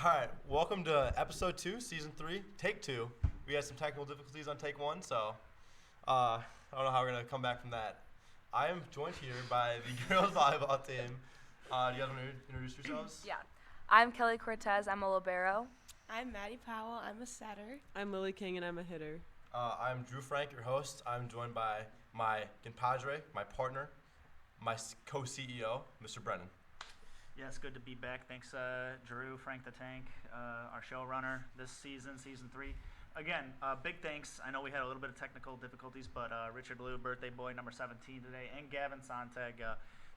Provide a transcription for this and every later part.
All right, welcome to episode 2, season 3, take 2. We had some technical difficulties on take 1, so I don't know how we're going to come back from that. I am joined here by the girls volleyball team. Do you guys want to introduce yourselves? Yeah. I'm Kelly Cortez. I'm a libero. I'm Maddie Powell. I'm a setter. I'm Lily King, and I'm a hitter. I'm Drew Frank, your host. I'm joined by my compadre, my partner, my co-CEO, Mr. Brennan. Yeah, it's good to be back. Thanks, Drew, Frank the Tank, our showrunner this season, season 3. Again, big thanks. I know we had a little bit of technical difficulties, but Richard Liu, birthday boy, number 17 today, and Gavin Sontag.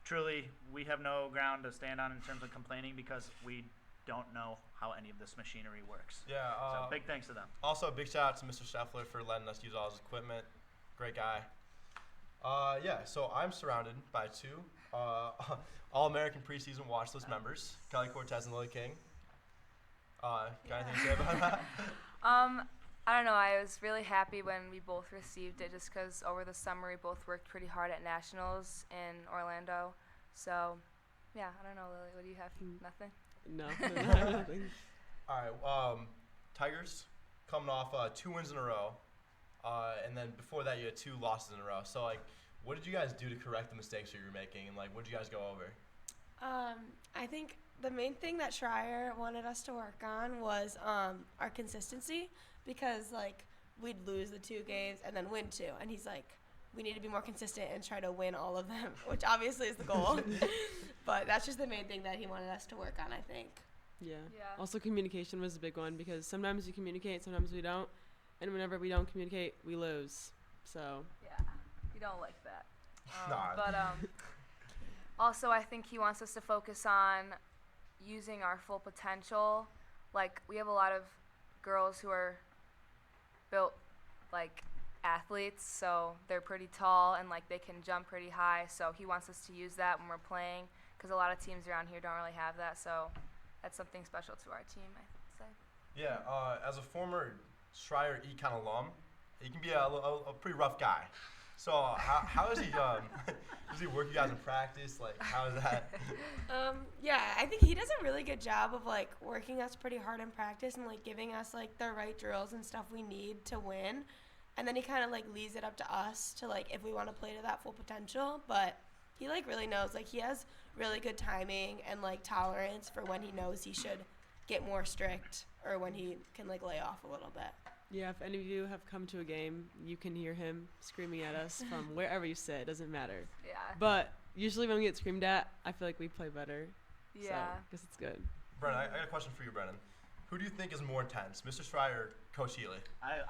Truly, we have no ground to stand on in terms of complaining because we don't know how any of this machinery works. Yeah. So big thanks to them. Also, a big shout out to Mr. Scheffler for letting us use all his equipment. Great guy. So I'm surrounded by two All-American preseason watch list members, Kelly Cortez and Lily King. Got anything to say about that? I don't know. I was really happy when we both received it just because over the summer we both worked pretty hard at Nationals in Orlando. So, yeah, I don't know, Lily. What do you have? Nothing? No, nothing. All right. Tigers coming off 2 wins in a row. And then before that, you had 2 losses in a row. So, what did you guys do to correct the mistakes that you were making? And, what did you guys go over? I think the main thing that Schreier wanted us to work on was our consistency because, we'd lose the 2 games and then win 2. And he's like, we need to be more consistent and try to win all of them, which obviously is the goal. But that's just the main thing that he wanted us to work on, I think. Yeah. Also, communication was a big one because sometimes we communicate, sometimes we don't. And whenever we don't communicate, we lose. So. Yeah, we don't like that. Nah. But also, I think he wants us to focus on using our full potential. We have a lot of girls who are built like athletes, so they're pretty tall and they can jump pretty high. So he wants us to use that when we're playing because a lot of teams around here don't really have that. So that's something special to our team, I'd say. Yeah. As a former Schreier Econ alum, he can be a pretty rough guy. So how is he? Does he work you guys in practice? How is that? Yeah, I think he does a really good job of working us pretty hard in practice and giving us the right drills and stuff we need to win. And then he kind of leaves it up to us to if we want to play to that full potential. But he really knows he has really good timing and tolerance for when he knows he should get more strict or when he can lay off a little bit. Yeah, if any of you have come to a game, you can hear him screaming at us from wherever you sit. It doesn't matter. Yeah. But usually when we get screamed at, I feel like we play better. Yeah. So I guess it's good. Brennan, I got a question for you, Brennan. Who do you think is more intense, Mr. Schreier or Coach Healy? I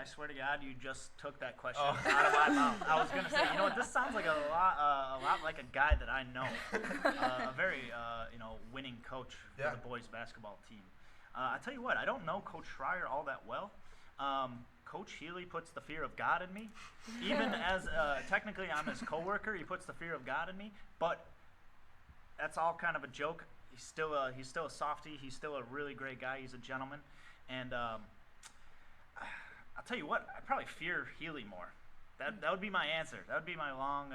swear to God, you just took that question out of my mouth. I was gonna say, this sounds like a lot like a guy that I know, a very winning coach for the boys basketball team. I tell you what, I don't know Coach Schreier all that well. Coach Healy puts the fear of God in me. Even as technically I'm his coworker, he puts the fear of God in me. But that's all kind of a joke. He's still a softie. He's still a really great guy. He's a gentleman. And I'll tell you what, I probably fear Healy more. That would be my answer. That would be my long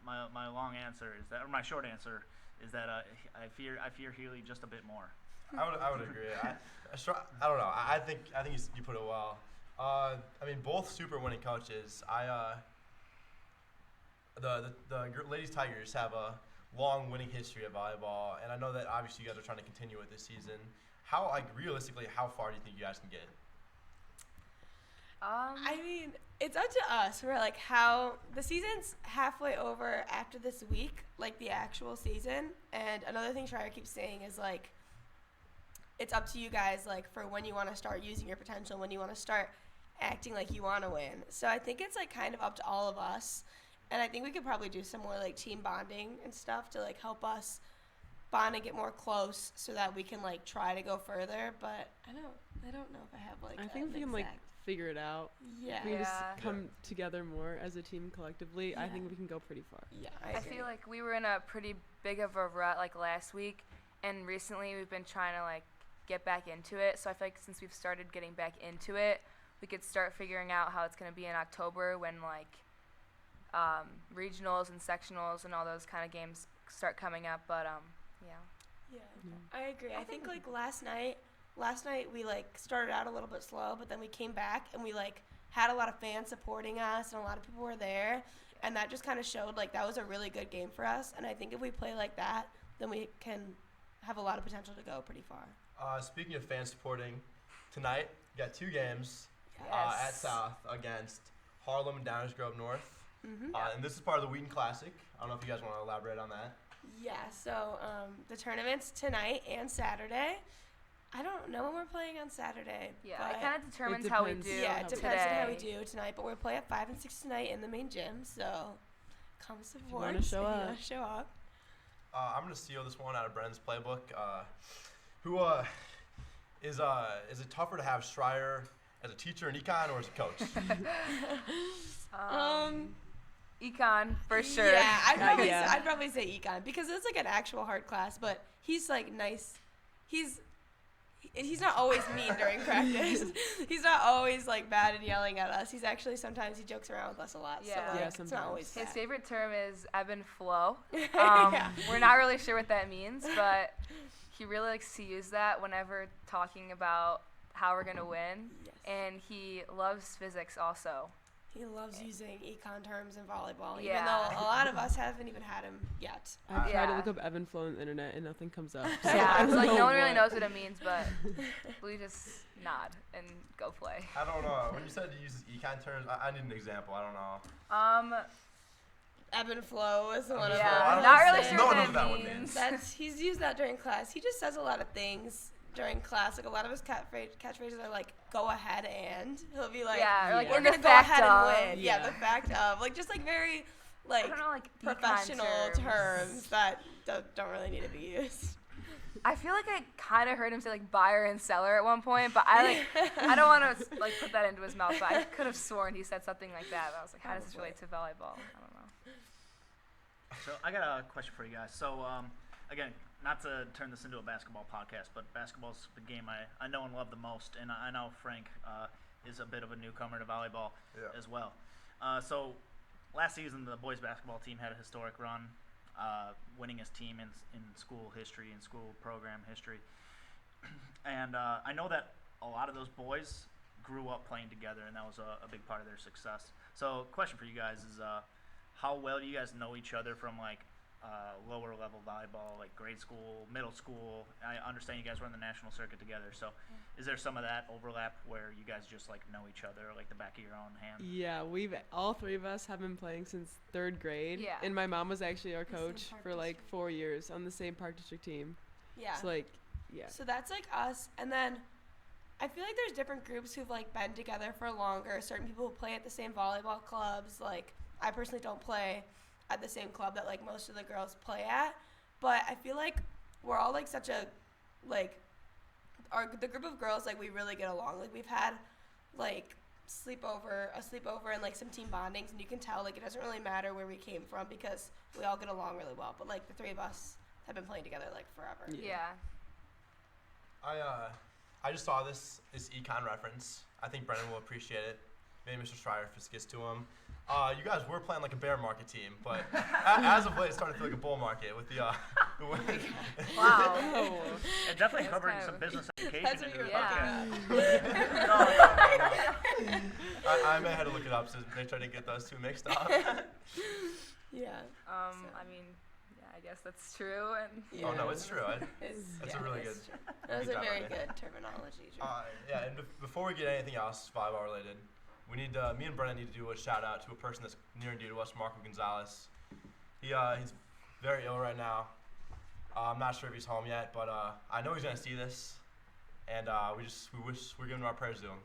my long answer or my short answer is that I fear Healy just a bit more. I would agree. I don't know. I think you put it well. Both super winning coaches. The ladies Tigers have a long winning history of volleyball, and I know that obviously you guys are trying to continue it this season. How realistically, how far do you think you guys can get? It's up to us. We're how the season's halfway over after this week, the actual season. And another thing Schreier keeps saying is it's up to you guys, for when you want to start using your potential, when you want to start acting like you want to win. So I think it's, kind of up to all of us. And I think we could probably do some more, team bonding and stuff to, help us bond and get more close so that we can, try to go further. But I don't know if I have, I think if we can, figure it out. Yeah. If we just come together more as a team collectively, I think we can go pretty far. Yeah, I feel like we were in a pretty big of a rut, last week. And recently we've been trying to, get back into it. So I feel like since we've started getting back into it, we could start figuring out how it's going to be in October when regionals and sectionals and all those kind of games start coming up. But Yeah, I agree. I think like last night we like started out a little bit slow, but then we came back and we like had a lot of fans supporting us and a lot of people were there, and that just kind of showed like that was a really good game for us. And I think if we play like that, then we can have a lot of potential to go pretty far. Speaking of fans supporting, tonight we got 2 games at South against Harlem and Downers Grove North. And this is part of the Wheaton Classic. I don't know if you guys want to elaborate on that. Yeah, so the tournament's tonight and Saturday. I don't know when we're playing on Saturday. Yeah, it kind of determines how we do. Yeah, it depends today. on how we do tonight. But we're playing at 5 and 6 tonight in the main gym, so come support. If you want to show up. I'm gonna steal this one out of Brennan's playbook. Is it tougher to have Schreier as a teacher in econ or as a coach? Econ for sure. Yeah, I'd probably say econ because it's like an actual hard class, but he's like nice. He's not always mean during practice. He's not always like bad and yelling at us. He's actually sometimes he jokes around with us a lot. Yeah, so like, sometimes. it's not always His bad. favorite term is ebb and flow. Yeah. We're not really sure what that means, but he really likes to use that whenever talking about how we're gonna win. Yes. And he loves physics also. He loves using econ terms in volleyball, even Yeah. though a lot of us haven't even had him yet. I've tried to Yeah. look up ebb and flow on the internet and nothing comes up. Yeah, it's like no one really what. knows what it means, but we just nod and go play. I don't know. When you said you use econ terms, I need an example. I don't know. Ebb and flow is one of Yeah, them. not really Say. sure No what one knows that what that one means. means. He's used that during class. He just says a lot of things during class. Like a lot of his catchphrases are like "go ahead" and he'll be like, Yeah, or like "We're in the gonna go fact ahead of. and win." Yeah, Yeah. the fact of like just like very I don't know, like econ professional terms that don't really need to be used. I feel like I kind of heard him say like buyer and seller at one point, but I don't want to like put that into his mouth. But I could have sworn he said something like that. But I was like, how does this relate to volleyball? I don't know. So I got a question for you guys. So again, not to turn this into a basketball podcast, but basketball's the game I know and love the most, and I know Frank is a bit of a newcomer to volleyball as well. So last season, the boys basketball team had a historic run, winningest team in school history and school program history. And I know that a lot of those boys grew up playing together, and that was a big part of their success. So question for you guys is how well do you guys know each other from like lower level volleyball, like grade school, middle school? I understand you guys run the national circuit together, so is there some of that overlap where you guys just like know each other like the back of your own hand? Yeah, all 3 of us have been playing since 3rd grade. Yeah. And my mom was actually our The same coach park for like district. 4 years on the same park district team. Yeah. So like, yeah. So that's like us, and then I feel like there's different groups who've like been together for longer. Certain people who play at the same volleyball clubs. Like I personally don't play at the same club that like most of the girls play at, but I feel like we're all like such a like the group of girls like we really get along. Like we've had like a sleepover and like some team bondings, and you can tell like it doesn't really matter where we came from because we all get along really well. But like the 3 of us have been playing together like forever. Yeah. I just saw this econ reference. I think Brennan will appreciate it. Maybe Mr. Schreier if this gets to him. You guys were playing like a bear market team, but as of late, it's starting to feel like a bull market with the Wow. It definitely That's covered kind some of- business education That's what into you the were podcast. I may have to look it up since they tried to get those 2 mixed up. Yeah. I mean, yeah, I guess that's true. And Yeah. Oh no, it's true. It's, That's yeah, a really it's good. true. That was good a job very on it. good terminology. Drew. Yeah, and before we get anything else volleyball related, we need me and Brennan need to do a shout out to a person that's near and dear to us, Marco Gonzalez. He's very ill right now. I'm not sure if he's home yet, but I know he's gonna see this, and we're giving him our prayers to him.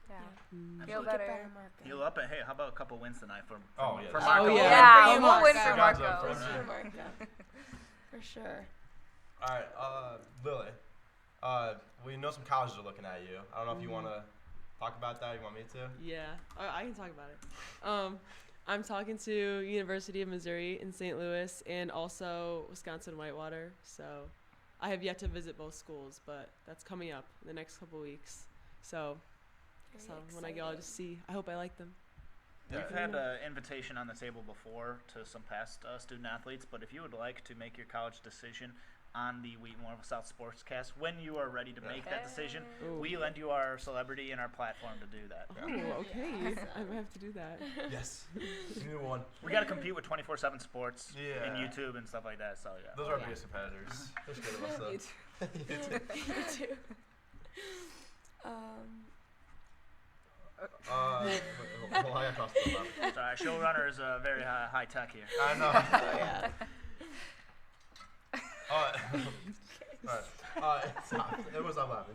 yeah, Absolutely. feel Get better. Marco. Heal up, and hey, how about a couple wins tonight for Oh, yeah. for Oh, Marco? yeah. Yeah, For you, we'll win Marco. for Gonzo, Marco. for For Marco. For sure. All right, Lily. We know some colleges are looking at you. I don't know if you want to talk about that. You want me to? Yeah, I can talk about it. I'm talking to University of Missouri in St. Louis and also Wisconsin Whitewater. So I have yet to visit both schools, but that's coming up in the next couple weeks. So when I go, I'll just see. I hope I like them. Yeah. We've had an invitation on the table before to some past student athletes, but if you would like to make your college decision on the Wheaton Warrenville South Sports Cast. When you are ready to make that decision, Ooh. we lend you our celebrity and our platform to do that. Oh, okay. I might have to do that. Yes. New one. We got to compete with 24/7 Sports Yeah. and YouTube and stuff like that. So yeah. Those are our biggest competitors. They're scared of us though. Me too. Well, I got crossed the line. Sorry, showrunner is very high tech here. I know. Yeah. Alright. Stop. Everyone's not laughing.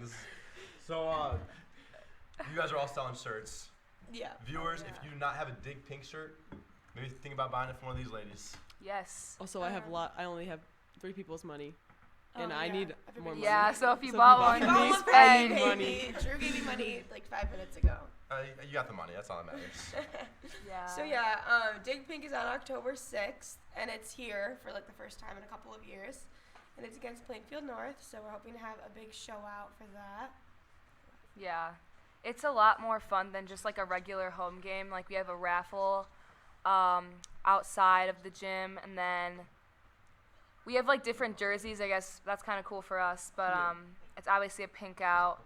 So, you guys are all selling shirts. Yeah. Viewers, if you do not have a Dig Pink shirt, maybe think about buying it from one of these ladies. Yes. Also, I only have 3 people's money. And Oh, I yeah. need Everybody more money. Yeah, so if you So bought if one, you You bought all Please look pay pretty money. baby. Drew gave me money like 5 minutes ago. You got the money. That's all that matters. Yeah. So yeah, Dig Pink is on October 6th, and it's here for like the first time in a couple of years, and it's against Plainfield North. So we're hoping to have a big show out for that. Yeah. It's a lot more fun than just like a regular home game. Like we have a raffle outside of the gym, and then we have like different jerseys. I guess that's kind of cool for us, but Yeah. it's obviously a pink out.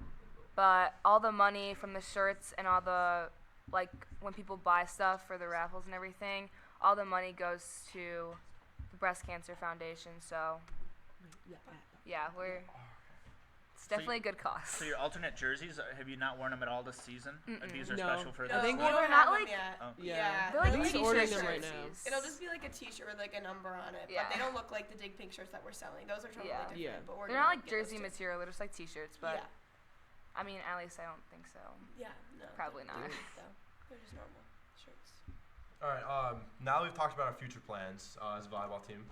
But all the money from the shirts and all the, like, when people buy stuff for the raffles and everything, all the money goes to the Breast Cancer Foundation. So, yeah, it's definitely a good cause. So your alternate jerseys, have you not worn them at all this season? Like, these are No. special for I this think we one? don't they're have not them like- yet. Oh. Yeah, They're like We're just t-shirt ordering them right now. jerseys. It'll just be like a T-shirt with like a number on it, Yeah. but they don't look like the Dig Pink shirts that we're selling. Those are totally Yeah. different. Yeah. But we're They're gonna not like get those jersey too. material. They're just like T-shirts. But, yeah, I mean, at least I don't think so. yeah, no, Probably they're not. good, though. They're just normal shirts. All right. Now that we've talked about our future plans as a volleyball team,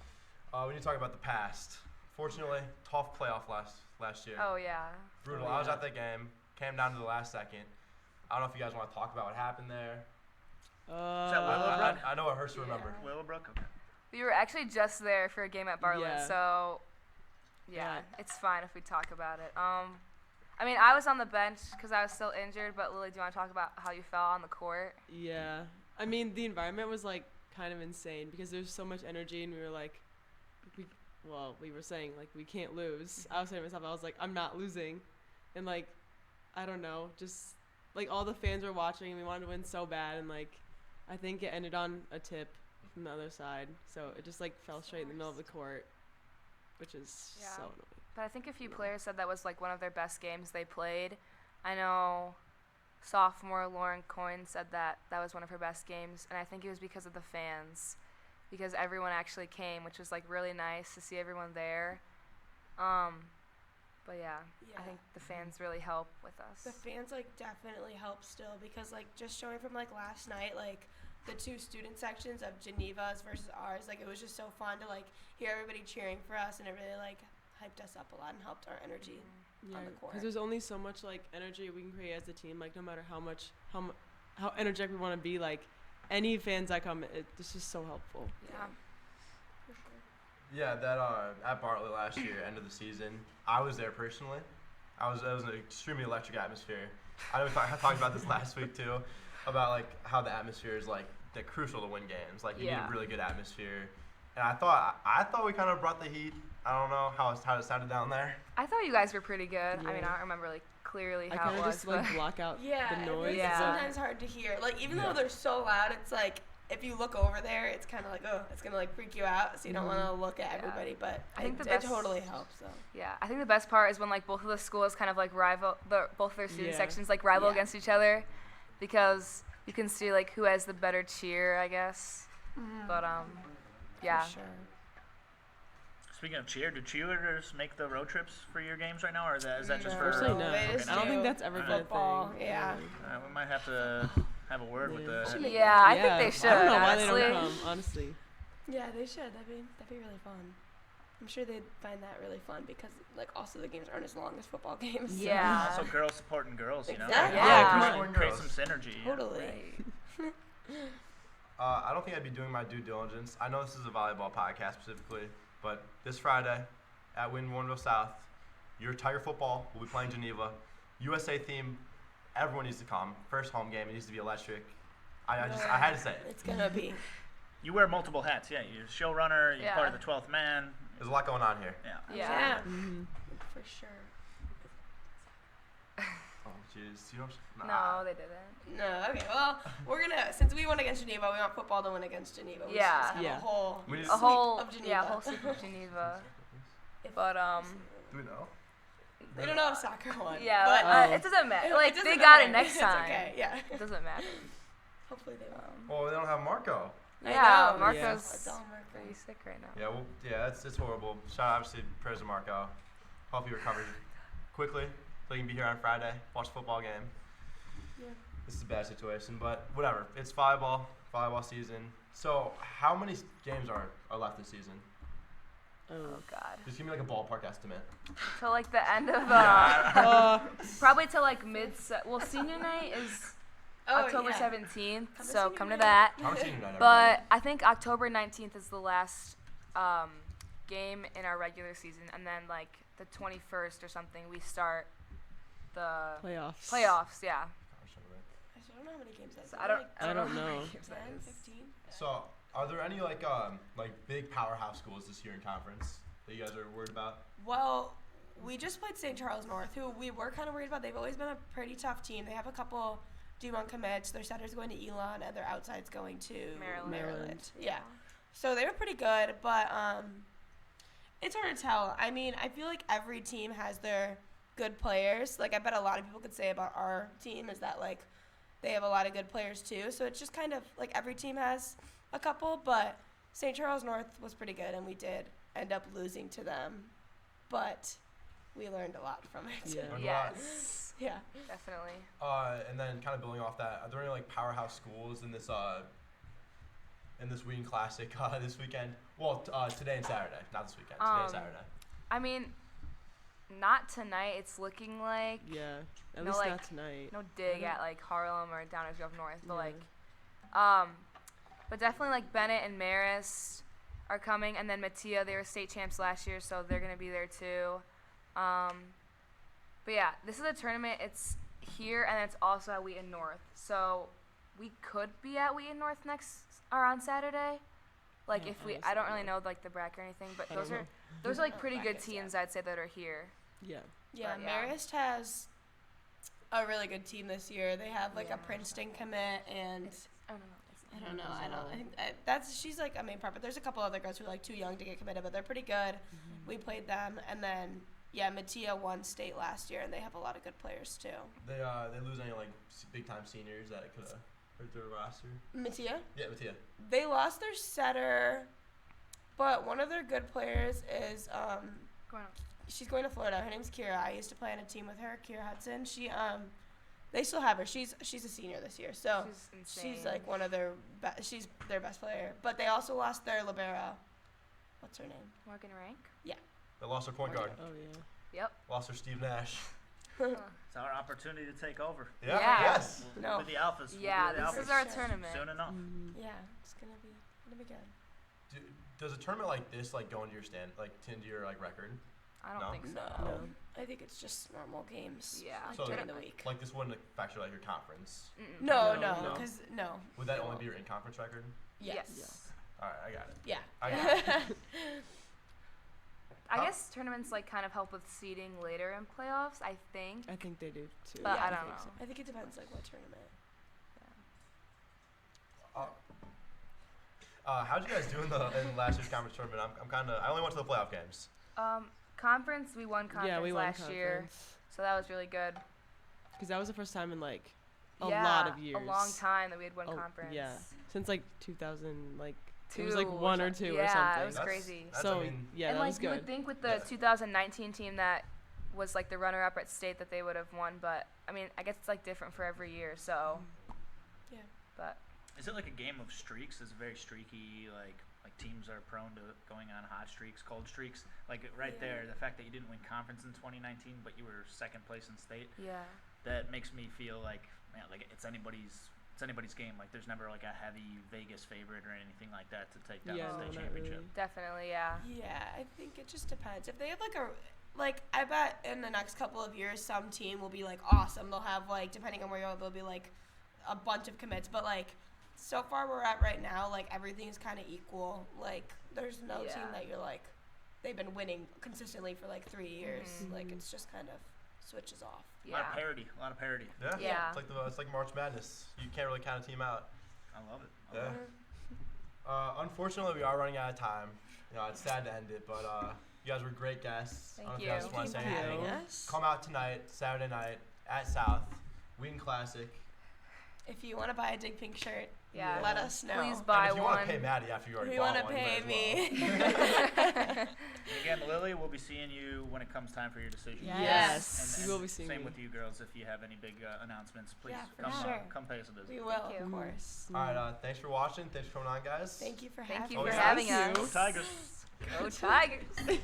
we need to talk about the past. Fortunately, tough playoff last year. Oh, yeah. Brutal. Oh, I was yeah. at that game. Came down to the last second. I don't know if you guys want to talk about what happened there. Willowbrook? I know it hurts to Yeah. remember. Willowbrook? Okay. We were actually just there for a game at Bartlett, Yeah. so yeah, Yeah. it's fine if we talk about it. I mean, I was on the bench because I was still injured, but Lily, do you want to talk about how you felt on the court? Yeah. I mean, the environment was like kind of insane because there's so much energy, and we were like, we were saying like we can't lose. I was saying to myself, I was like, I'm not losing, and like, I don't know, just like all the fans were watching, and we wanted to win so bad, and like, I think it ended on a tip from the other side, so it just like fell straight in the middle of the court, which is Yeah. so annoying. But I think a few players said that was like one of their best games they played. I know sophomore Lauren Coyne said that was one of her best games, and I think it was because of the fans, because everyone actually came, which was like really nice to see everyone there. But yeah, I think the fans really help with us. The fans like definitely help still because like just showing from like last night, like the two student sections of Geneva's versus ours, like it was just so fun to like hear everybody cheering for us, and it really like hyped us up a lot and helped our energy. Yeah, on the court. because there's only so much like energy we can create as a team. Like no matter how energetic we want to be, like any fans that come, it's just so helpful. Yeah. For sure. Yeah, that at Bartlett last year, end of the season, I was there personally. It was an extremely electric atmosphere. I know I talked about this last week too, about like how the atmosphere is like crucial to win games. Like you need Yeah. a really good atmosphere, and I thought we kind of brought the heat. I don't know how it sounded down there. I thought you guys were pretty good. I mean, Yeah. I don't remember like clearly I how kind it of was, just like but block out Yeah, the it noise. makes Yeah. it sometimes hard to hear. Like even Yeah. though they're so loud, it's like if you look over there, it's kind of like it's gonna like freak you out, so you don't want to look at Yeah. everybody. But I think it the best- totally helps. So yeah, I think the best part is when like both of the schools kind of like rival, both their student Yeah. sections like rival Yeah. against each other, because you can see like who has the better cheer, I guess. But yeah. for sure. Speaking of cheer, do cheerleaders make the road trips for your games right now, or is that just for? Personally, no. They just I don't think do that's ever been a football, thing. yeah. We might have to have a word with Yeah. the. Yeah, I think Yeah, they should. I don't know honestly. why they don't come, honestly. Yeah, they should. That'd be really fun. I'm sure they'd find that really fun because like also the games aren't as long as football games. so- Yeah. Also, girls supporting girls, you know. Exactly. Yeah. Girls Create girls. some synergy. Totally. Right. I don't think I'd be doing my due diligence. I know this is a volleyball podcast specifically, but this Friday at Wheaton Warrenville South, your Tiger football will be playing Geneva. USA theme, everyone needs to come. First home game, it needs to be electric. I had to say it. It's gonna be. You wear multiple hats, yeah. You're showrunner. You're part of Yeah. the 12th man. There's a lot going on here. Yeah. Yeah. Mm-hmm. For sure. Oh, jeez. You don't. No, they didn't. No, okay. Well, we're gonna since we won against Geneva, we want football to win against Geneva. We should Yeah. just have Yeah. a whole We need A whole, of Geneva. yeah, a whole sweep of Geneva. If- But Do we know? we don't know if soccer won. yeah, but but, Oh. it doesn't matter. it Like doesn't they got it matter. next It's time. okay. Yeah. It doesn't matter. Hopefully they won. Well, they don't have Marco. I Yeah, know. Marco's It's all Marco. pretty sick right now. Yeah, well, yeah, it's horrible. Shout out, obviously, prayers to Marco. Hope he recovers quickly so he can be here on Friday, watch the football game. Yeah. This is a bad situation, but whatever. It's volleyball season. So, how many games are left this season? Oh God. Just give me like a ballpark estimate. Till like the end of probably till like well, senior night is October 17th, Come to so senior come to night. that. I'm seeing it at But I think October 19th is the last game in our regular season, and then like the 21st or something we start the Playoffs. playoffs. Yeah. I don't know how many games that is. So I don't I don't how many know. games that 10, is. 15? So, are there any like big powerhouse schools this year in conference that you guys are worried about? Well, we just played St. Charles North, who we were kind of worried about. They've always been a pretty tough team. They have a couple D1 commits. Their setter's going to Elon, and their outside's going to Maryland. Yeah. So they were pretty good, but it's hard to tell. I mean, I feel like every team has their good players. Like, I bet a lot of people could say about our team is that, like, they have a lot of good players, too. So it's just kind of, like, every team has a couple, but St. Charles North was pretty good, and we did end up losing to them. But we learned a lot from it. Yeah. Learned a lot. Yes, Yeah. definitely. And then kind of building off that, are there any like powerhouse schools in this Wheaton Classic this weekend? Well, today and Saturday, not this weekend. Today and Saturday. I mean, not tonight. It's looking like Yeah. At No, least like, not tonight. no dig at like Harlem or Downers Grove North, but Yeah. but definitely like Bennett and Marist are coming, and then Mattia, they were state champs last year, so they're gonna be there too. But yeah, this is a tournament. It's here, and it's also at Wheaton North, so we could be at Wheaton North on Saturday. Like Yeah, if we, honestly, I don't really no. know like the bracket or anything, but I those don't are know. those are like No pretty good brackets yet. teams I'd say that are here. Yeah. Yeah, But, yeah. Marist has a really good team this year. They have like Yeah. a Princeton commit, and I don't know. I don't know. I think she's like a main part, but there's a couple other girls who are like too young to get committed, but they're pretty good. We played them, and then Mattia won state last year, and they have a lot of good players too. They lose any like big time seniors that could have hurt their roster? Mattia, Yeah, Mattia. they lost their setter, but one of their good players is Going on. she's going to Florida. Her name's Kira. I used to play on a team with her, Kira Hudson. She they still have her. She's a senior this year, so She's insane. she's like one of their she's their best player. But they also lost their libero. What's her name? Morgan Rank. They lost their point guard. Oh yeah. Yep. Lost their Steve Nash. It's our opportunity to take over. Yeah. Yeah. Yes. We'll No. be the alphas. We'll Yeah, be the this alphas is our Sure. tournament. soon enough. Mm-hmm. Yeah, it's gonna be good. Does a tournament like this like go into your into your like record? I don't No? think so. No. No. I think it's just normal games. Yeah. Like So, during the week. Like this wouldn't affect your like your conference. Mm-mm. No, No. no, because no. Would that It only won't. be your in conference record? Yes. All right, I got it. Yeah. I got it. I How- guess tournaments like kind of help with seeding later in playoffs. I think. I think they do too. But Yeah, I I don't think know. so. I think it depends like what tournament. How'd you guys do in last year's conference tournament? I only went to the playoff games. Conference, we won conference Yeah, we won last year, so that was really good. Because that was the first time in like a yeah, lot of years. a long time that we had won Oh, conference. Yeah, since like 2000, like it was Two like or one or something. two Yeah, or something. it was crazy. So yeah, and that like was you good. would think with the Yeah. 2019 team that was like the runner-up at state that they would have won, but I mean, I guess it's like different for every year. So, Yeah. but Is it like a game of streaks? Is it very streaky? Like teams are prone to going on hot streaks, cold streaks. Like right Yeah. there, the fact that you didn't win conference in 2019, but you were second place in state, yeah, that makes me feel like man, like it's anybody's game. Like there's never like a heavy Vegas favorite or anything like that to take down Yeah, the no, state not championship. really. definitely, yeah. Yeah, I think it just depends. If they have like I bet in the next couple of years some team will be like awesome. They'll have like depending on where you're, they'll be like a bunch of commits. But like so far we're at right now, like everything's kind of equal. Like there's no team Yeah. that you're like they've been winning consistently for like 3 years. Mhm. Like it's just kind of switches off. A lot of parity. A lot of parity. Yeah. Yeah. It's like March Madness. You can't really count a team out. I love it. I Yeah. love it. Unfortunately, we are running out of time. It's sad to end it, but you guys were great guests. Thank I don't know you. if you guys want to say Thank you for anything. having us. Come out tonight, Saturday night at South, Wheaton Classic. If you want to buy a Dig Pink shirt, Yeah. let us know. Please And buy if you want one. to pay Maddie after you already If you bought want to one, pay you me. might as well. And again, Lily, we'll be seeing you when it comes time for your decision. Yes. And You will be seeing same me. with you girls. If you have any big announcements, please Yeah, for come sure. come pay us a visit. We will, Thank of you. course. All right, thanks for watching. Thanks for coming on, guys. Thank you for Thank having you Oh, for yeah. having Thank us. you. Go Tigers. Go Tigers.